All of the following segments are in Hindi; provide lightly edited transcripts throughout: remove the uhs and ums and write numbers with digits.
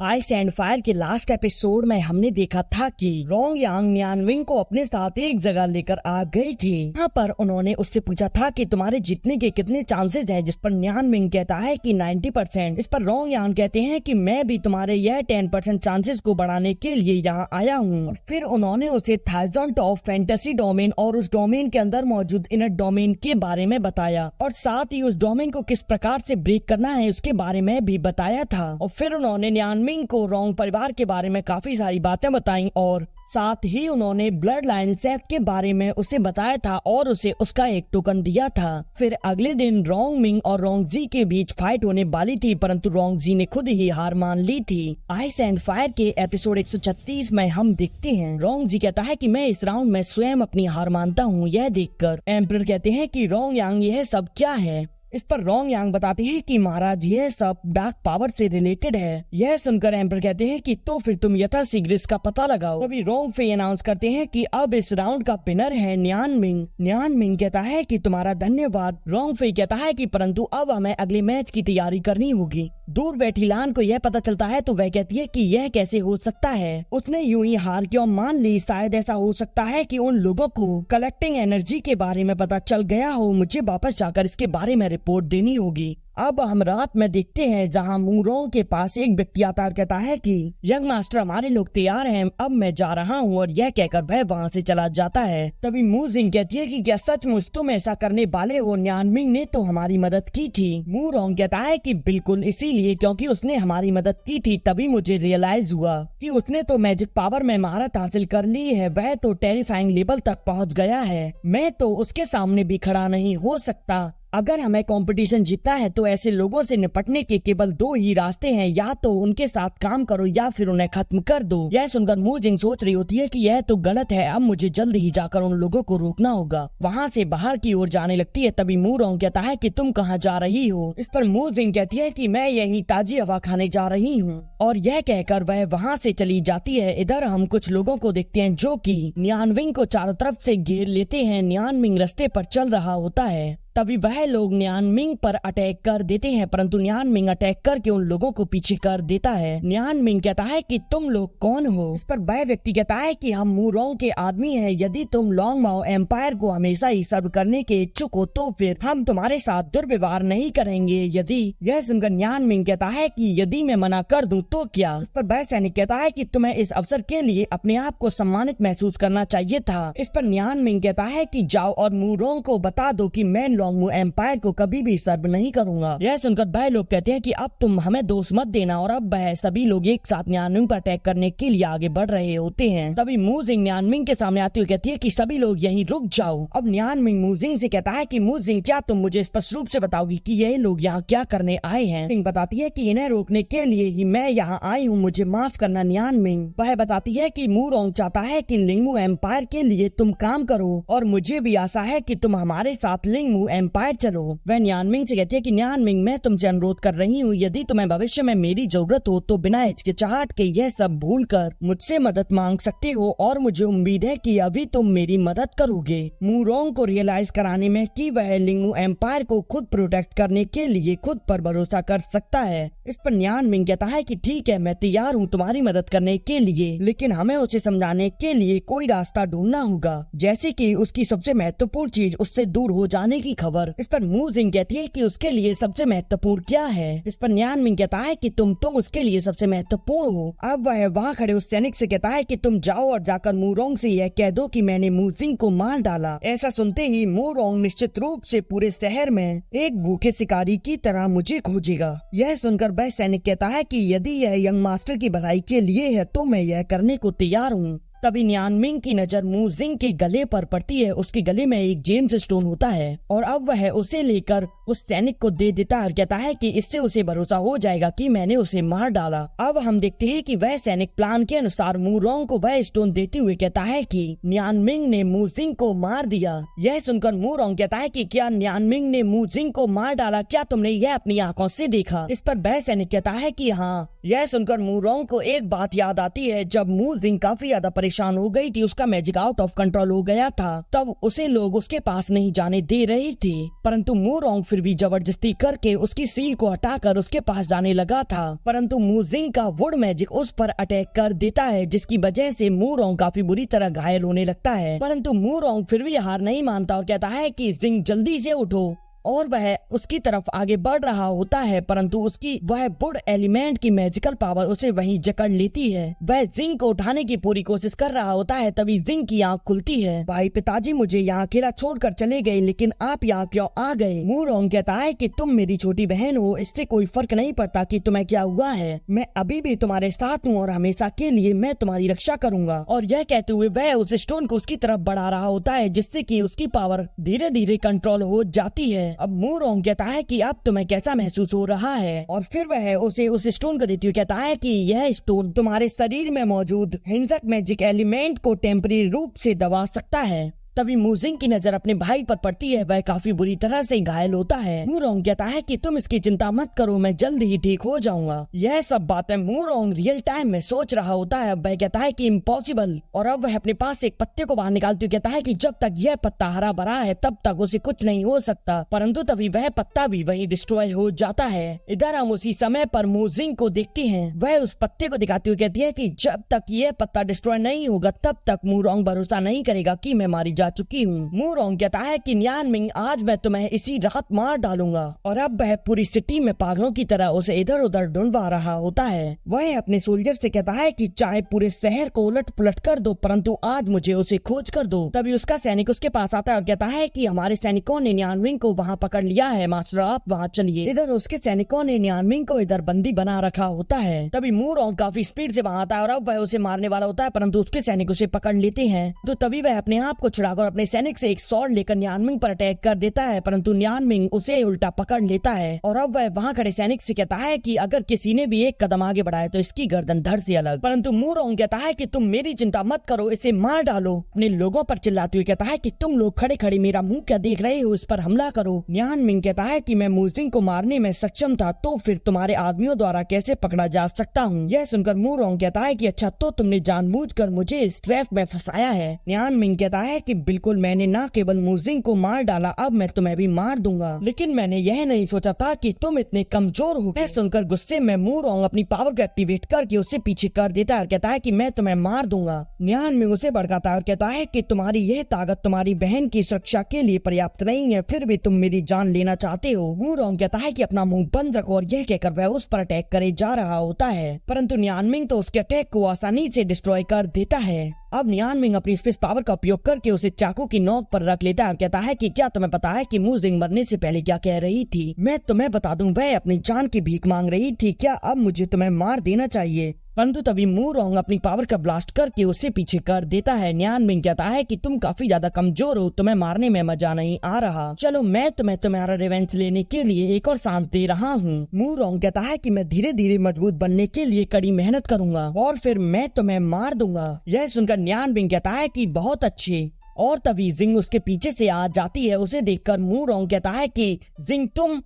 आइस एंड फायर के लास्ट एपिसोड में हमने देखा था कि रोंग यांग न्यानविंग को अपने साथ एक जगह लेकर आ गई थी। यहाँ पर उन्होंने उससे पूछा था कि तुम्हारे जीतने के कितने चांसेस हैं, जिस पर न्यानविंग कहता है कि 90%। इस पर रोंग यांग कहते हैं कि मैं भी तुम्हारे यह 10% चांसेस को बढ़ाने के लिए यहाँ आया हूँ। और फिर उन्होंने उसे थाउजेंड ऑफ फैंटेसी डोमेन और उस डोमेन के अंदर मौजूद इनर डोमेन के बारे में बताया और साथ ही उस डोमेन को किस प्रकार से ब्रेक करना है उसके बारे में भी बताया था। और फिर उन्होंने न्यानविंग को रोंग परिवार के बारे में काफी सारी बातें बताई और साथ ही उन्होंने ब्लड लाइन सेक्ट के बारे में उसे बताया था और उसे उसका एक टोकन दिया था। फिर अगले दिन रोंग मिंग और रोंग जी के बीच फाइट होने वाली थी, परंतु रोंग जी ने खुद ही हार मान ली थी। आइस एंड फायर के एपिसोड 136 में हम देखते हैं रोंग जी कहता है कि मैं इस राउंड में स्वयं अपनी हार मानता हूँ। यह देखकर एम्परर कहते हैं कि रोंग यांग यह सब क्या है। इस पर रोंग यांग बताते हैं कि महाराज यह सब डार्क पावर से रिलेटेड है। यह सुनकर एम्परर कहते हैं कि तो फिर तुम यथाशीघ्र इसका पता लगाओ। तभी रोंग फे अनाउंस करते हैं कि अब इस राउंड का विनर है न्यानमिंग। न्यानमिंग कहता है कि तुम्हारा धन्यवाद। रोंग फे कहता है कि परंतु अब हमें अगले मैच की तैयारी करनी होगी। दूर बैठी लान को यह पता चलता है तो वह कहती है कि यह कैसे हो सकता है, उसने यूं ही हार क्यों मान ली। शायद ऐसा हो सकता है कि उन लोगों को कलेक्टिंग एनर्जी के बारे में पता चल गया हो। मुझे वापस जाकर इसके बारे में रिपोर्ट देनी होगी। अब हम रात में देखते हैं जहां मूरोंग के पास एक व्यक्ति आता और कहता है कि यंग मास्टर हमारे लोग तैयार हैं, अब मैं जा रहा हूं। और यह कहकर वह वहां से चला जाता है। तभी मू जिंग कहती है कि क्या सचमुच तुम ऐसा करने वाले हो? न्यानमिंग ने तो हमारी मदद की थी। मूरोंग कहता है कि बिल्कुल इसीलिए क्योंकि उसने हमारी मदद की थी तभी मुझे रियलाइज हुआ कि उसने तो मैजिक पावर में महारत हासिल कर ली है। वह तो टेरिफाइंग लेवल तक पहुंच गया है। मैं तो उसके सामने भी खड़ा नहीं हो सकता। अगर हमें कंपटीशन जीतना है तो ऐसे लोगों से निपटने के केवल दो ही रास्ते हैं, या तो उनके साथ काम करो या फिर उन्हें खत्म कर दो। यह सुनकर मू जिंग सोच रही होती है कि यह तो गलत है, अब मुझे जल्द ही जाकर उन लोगों को रोकना होगा। वहाँ से बाहर की ओर जाने लगती है। तभी मू रोंग कहता है कि तुम कहाँ जा रही हो? इस पर मू जिंग कहती है कि मैं यही ताजी हवा खाने जा रही हूँ। और यह कहकर वह वहाँ से चली जाती है। इधर हम कुछ लोगों को देखते हैं जो कि न्यानविंग को चारों तरफ से घेर लेते हैं। न्यानमिंग रास्ते पर चल रहा होता है। तभी वह लोग न्यानमिंग पर अटैक कर देते हैं, परंतु न्यानमिंग अटैक करके उन लोगों को पीछे कर देता है। न्यानमिंग कहता है कि तुम लोग कौन हो? इस पर वह व्यक्ति कहता है कि हम मूरोंग के आदमी हैं। यदि तुम लॉन्ग माओ एम्पायर को हमेशा ही सर्व करने के इच्छुक हो तो फिर हम तुम्हारे साथ दुर्व्यवहार नहीं करेंगे। यदि यह सुनकर न्यानमिंग कहता है कि यदि मैं मना कर दूं तो क्या? इस पर वह सैनिक कहता है कि तुम्हें इस अवसर के लिए अपने आप को सम्मानित महसूस करना चाहिए था। इस पर न्यानमिंग कहता है कि जाओ और मूरोंग को बता दो कि मैं लॉन्ग एम्पायर को कभी भी सर्व नहीं करूंगा। यह सुनकर वह लोग कहते हैं कि अब तुम हमें दोष मत देना। और अब वह सभी लोग एक साथ न्यानमिंग पर अटैक करने के लिए आगे बढ़ रहे होते हैं। तभी मू जिंग न्यानमिंग के सामने आती हुई कहती है कि सभी लोग यहीं रुक जाओ। अब न्यानमिंग मू जिंग से कहता है कि मू जिंग क्या तुम मुझे स्पष्ट रूप से बताओगी कि ये लोग यहाँ क्या करने आए हैं? जिंग बताती है कि इन्हें रोकने के लिए ही मैं यहाँ आई हूँ, मुझे माफ करना न्यानमिंग। वह बताती है कि मू रोंग चाहता है कि लिंगमू एम्पायर के लिए तुम काम करो और मुझे भी आशा है कि तुम हमारे साथ लिंगमू एम्पायर चलो। वह न्यानमिंग से कहती है कि न्यानमिंग मैं तुमसे अनुरोध कर रही हूँ, यदि तुम्हें भविष्य में मेरी जरूरत हो तो बिना हिचकिचाहट के यह सब भूलकर मुझसे मदद मांग सकते हो। और मुझे उम्मीद है कि अभी तुम मेरी मदद करोगे। मूरोंग को रियलाइज कराने में कि वह लिंगमू एम्पायर को खुद प्रोटेक्ट करने के लिए खुद पर भरोसा कर सकता है। इस पर न्यानमिंग कहता है कि ठीक है, मैं तैयार हूँ तुम्हारी मदद करने के लिए, लेकिन हमें उसे समझाने के लिए कोई रास्ता ढूंढना होगा, जैसे कि उसकी सबसे महत्वपूर्ण चीज उससे दूर हो जाने की खबर। इस पर मू जिंग कहती है कि उसके लिए सबसे महत्वपूर्ण क्या है? इस पर न्यानमिंग कहता है कि तुम उसके लिए सबसे महत्वपूर्ण हो। अब वह वहाँ खड़े उस सैनिक से कहता है कि तुम जाओ और जाकर मूरोंग से यह कह दो कि मैंने मू जिंग को मार डाला। ऐसा सुनते ही मूरोंग निश्चित रूप से पूरे शहर में एक भूखे शिकारी की तरह मुझे खोजेगा। यह सुनकर वह सैनिक कहता है कि यदि यह यंग मास्टर की भलाई के लिए है तो मैं यह करने को तैयार हूँ। तभी न्यानमिंग की नजर मू जिंग के गले पर पड़ती है। उसके गले में एक जेम्स स्टोन होता है और अब वह उसे लेकर उस सैनिक को दे देता है और कहता है कि इससे उसे भरोसा हो जाएगा कि मैंने उसे मार डाला। अब हम देखते हैं कि वह सैनिक प्लान के अनुसार मूरोंग को वह स्टोन देते हुए कहता है कि न्यानमिंग ने मू जिंग को मार दिया। यह सुनकर मूरोंग कहता है कि क्या न्यानमिंग ने मू जिंग को मार डाला? क्या तुमने यह अपनी आंखों से देखा? इस पर वह सैनिक कहता है कि हाँ। यह सुनकर मूरोंग को एक बात याद आती है। जब मू जिंग काफी ज्यादा परेशान हो गई थी, उसका मैजिक आउट ऑफ कंट्रोल हो गया था, तब उसे लोग उसके पास नहीं जाने दे रहे थे, परंतु मूरोंग फिर भी जबरदस्ती करके उसकी सील को हटाकर उसके पास जाने लगा था। परंतु मूजिंग का वुड मैजिक उस पर अटैक कर देता है, जिसकी वजह से मूरोंग काफी बुरी तरह घायल होने लगता है। परंतु मूरोंग फिर भी हार नहीं मानता और कहता है कि जिंग जल्दी से उठो, और वह उसकी तरफ आगे बढ़ रहा होता है, परंतु उसकी वह वुड एलिमेंट की मैजिकल पावर उसे वहीं जकड़ लेती है। वह जिंग को उठाने की पूरी कोशिश कर रहा होता है, तभी जिंग की आंख खुलती है। भाई पिताजी मुझे यहाँ अकेला छोड़कर चले गए, लेकिन आप यहाँ क्यों आ गए? मूरोंग कहता है कि तुम मेरी छोटी बहन हो, इससे कोई फर्क नहीं पड़ता कि तुम्हें क्या हुआ है, मैं अभी भी तुम्हारे साथ हूँ और हमेशा के लिए मैं तुम्हारी रक्षा करूंगा। और यह कहते हुए वह उस स्टोन को उसकी तरफ बढ़ा रहा होता है, जिससे कि उसकी पावर धीरे धीरे कंट्रोल हो जाती है। अब मूरोंग कहता है कि अब तुम्हें कैसा महसूस हो रहा है, और फिर वह उसे उस स्टोन को देते हुए कहता है कि यह स्टोन तुम्हारे शरीर में मौजूद हिंसक मैजिक एलिमेंट को टेम्परेरी रूप से दबा सकता है। तभी मूजिंग की नजर अपने भाई पर पड़ती है, वह काफी बुरी तरह से घायल होता है। मूरोंग कहता है कि तुम इसकी चिंता मत करो, मैं जल्द ही ठीक हो जाऊंगा। यह सब बातें मूरोंग रियल टाइम में सोच रहा होता है। वह कहता है कि इम्पॉसिबल, और अब वह अपने पास से एक पत्ते को बाहर निकालते हुए कहता है कि जब तक यह पत्ता हरा भरा है तब तक उसे कुछ नहीं हो सकता। परंतु तभी वह पत्ता भी वहीं डिस्ट्रॉय हो जाता है। इधर हम उसी समय पर मूजिंग को देखते हैं, वह उस पत्ते को दिखाते हुए कहती है कि जब तक यह पत्ता डिस्ट्रॉय नहीं होगा तब तक मूरोंग भरोसा नहीं करेगा कि मैं मारी जा चुकी हूँ। मूरोंग कहता है कि न्यानमिंग आज मैं तुम्हें इसी रात मार डालूंगा, और अब वह पूरी सिटी में पागलों की तरह उसे इधर उधर ढूंढवा रहा होता है। वह अपने सोल्जर से कहता है कि चाहे पूरे शहर को उलट पुलट कर दो, परंतु आज मुझे उसे खोज कर दो। तभी उसका सैनिक उसके पास आता है और कहता है कि हमारे सैनिकों ने न्यानमिंग को वहाँ पकड़ लिया है, मास्टर आप वहाँ चलिए। इधर उसके सैनिकों ने न्यानमिंग को इधर बंदी बना रखा होता है। तभी मूरोंग काफी स्पीड से वहाँ आता है और अब वह उसे मारने वाला होता है, परंतु उसके सैनिक उसे पकड़ लेते हैं। तो तभी वह अपने आप को छुड़ाकर अपने सैनिक से एक स्वॉर्ड लेकर न्यानमिंग पर अटैक कर देता है, परंतु न्यानमिंग उसे उल्टा पकड़ लेता है। और अब वह वहाँ खड़े सैनिक से कहता है कि अगर किसी ने भी एक कदम आगे बढ़ाया तो इसकी गर्दन धड़ से अलग। परंतु मूरोंग कहता है कि तुम मेरी चिंता मत करो, इसे मार डालो। अपने लोगों पर चिल्लाते हुए कहता है कि तुम लोग खड़े खड़े मेरा मुंह क्या देख रहे हो, इस पर हमला करो। न्यानमिंग कहता है कि मैं मूजिंग को मारने में सक्षम था, तो फिर तुम्हारे आदमियों द्वारा कैसे पकड़ा जा सकता हूँ? यह सुनकर मूरोंग कहता है कि अच्छा, तो तुमने जानबूझकर मुझे इस ट्रैप में फंसाया है। न्यानमिंग कहता है कि बिल्कुल, मैंने न केवल मूजिंग को मार डाला, अब मैं तुम्हें भी मार दूंगा, लेकिन मैंने यह नहीं सोचा था कि तुम इतने कमजोर हो। यह सुनकर गुस्से में मूरोंग अपनी पावर को एक्टिवेट करके उससे पीछे कर देता है और कहता है कि मैं तुम्हें मार दूंगा। न्यानमिंग उसे भड़काता है और कहता है कि तुम्हारी यह ताकत तुम्हारी बहन की सुरक्षा के लिए पर्याप्त नहीं है, फिर भी तुम मेरी जान लेना चाहते हो। मूरोंग कहता है कि अपना मुंह बंद रखो, और यह कहकर वह उस पर अटैक करे जा रहा होता है, परंतु न्यानमिंग तो उसके अटैक को आसानी से डिस्ट्रॉय कर देता है। अब न्यानमिंग अपनी स्पेस पावर का उपयोग करके उसे चाकू की नोक पर रख लेता है और कहता है कि क्या तुम्हें पता है कि मूजिंग मरने से पहले क्या कह रही थी? मैं तुम्हें बता दूं, वह अपनी जान की भीख मांग रही थी। क्या अब मुझे तुम्हें मार देना चाहिए? परंतु तभी मूरोंग अपनी पावर का ब्लास्ट करके उससे पीछे कर देता है। न्यानमिंग कहता है कि तुम काफी ज्यादा कमजोर हो, तुम्हें मारने में मजा नहीं आ रहा, चलो मैं तुम्हें तुम्हारा रिवेंज लेने के लिए एक और चांस दे रहा हूँ। मूरोंग कहता है कि मैं धीरे धीरे मजबूत बनने के लिए कड़ी मेहनत करूंगा और फिर मैं तुम्हें मार दूंगा। यह सुनकर न्यानमिंग कहता है कि बहुत अच्छे, और तभी जिंग उसके पीछे से आ जाती है। उसे देखकर मूरोंग कहता है कि जिंग तुम।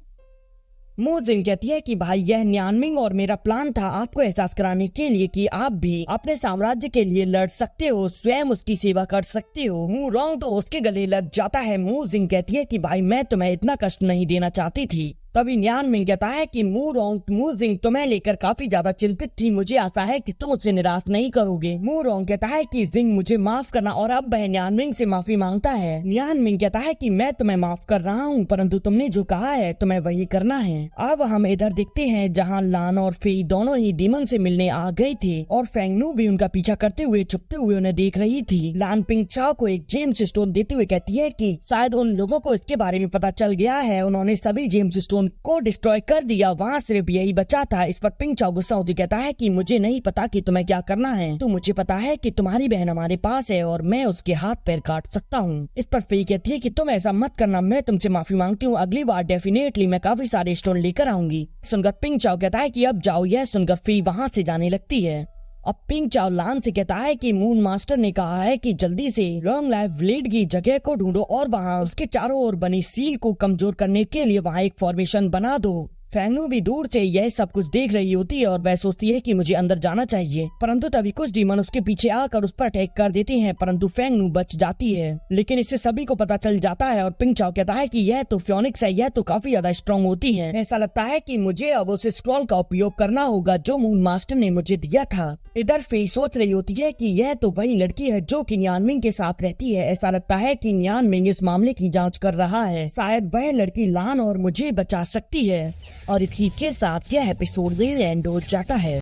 मूजिंग कहती है कि भाई, यह न्यानमिंग और मेरा प्लान था आपको एहसास कराने के लिए कि आप भी अपने साम्राज्य के लिए लड़ सकते हो, स्वयं उसकी सेवा कर सकते हो। मूरोंग तो उसके गले लग जाता है। मूजिंग कहती है कि भाई, मैं तुम्हें इतना कष्ट नहीं देना चाहती थी। तभी न्यानमिंग कहता है कि मूजिंग तुम्हें लेकर काफी ज्यादा चिंतित थी, मुझे आशा है कि तुम उससे निराश नहीं करोगे। मूरोंग कहता है कि जिंग मुझे माफ करना, और अब वह न्यानमिंग से माफी मांगता है। न्यानमिंग कहता है कि मैं तुम्हें माफ कर रहा हूँ, परंतु तुमने जो कहा है तुम्हें वही करना है। अब हम इधर देखते हैं जहाँ लान और फेई दोनों ही डीमन से मिलने आ गए थे, और फेंगनू भी उनका पीछा करते हुए छुपते हुए उन्हें देख रही थी। लान पिंगचाओ को एक जेम्स स्टोन देते हुए कहती है कि शायद उन लोगों को इसके बारे में पता चल गया है, उन्होंने सभी जेम्स स्टोन को डिस्ट्रॉय कर दिया, वहाँ सिर्फ यही बचा था। इस पर पिंगचाओ गुस्सा होती कहता है कि मुझे नहीं पता कि तुम्हें क्या करना है, तो मुझे पता है कि तुम्हारी बहन हमारे पास है और मैं उसके हाथ पैर काट सकता हूँ। इस पर फेई कहती है कि तुम ऐसा मत करना, मैं तुमसे माफी मांगती हूँ, अगली बार डेफिनेटली मैं काफी सारे स्टोन लेकर आऊंगी। सुनकर पिंगचाओ कहता है कि अब जाओ। यह सुनकर फेई वहाँ से जाने लगती है। अब पिंगचाओ लान से कहता है कि मून मास्टर ने कहा है कि जल्दी से लॉन्ग लाइफ ब्लेड की जगह को ढूंढो और वहाँ उसके चारों ओर बनी सील को कमजोर करने के लिए वहाँ एक फॉर्मेशन बना दो। फेंगनू भी दूर से यह सब कुछ देख रही होती है और वह सोचती है कि मुझे अंदर जाना चाहिए, परंतु तभी कुछ डीमन उसके पीछे आकर उस पर अटैक कर देते हैं, परंतु फेंगनू बच जाती है। लेकिन इससे सभी को पता चल जाता है और पिंग चाओ कहता है कि यह तो फ्योनिक्स है, यह तो काफी ज्यादा स्ट्रॉन्ग होती है। ऐसा लगता है कि मुझे अब उस स्क्रॉल का उपयोग करना होगा जो मून मास्टर ने मुझे दिया था। इधर फे सोच रही होती है कि यह तो वही लड़की है जो कि न्यानमिंग के साथ रहती है। ऐसा लगता है कि न्यानमिंग इस मामले की जांच कर रहा है, शायद वह लड़की लान और मुझे बचा सकती है। और इसी के साथ यह एपिसोड एंड हो जाता है।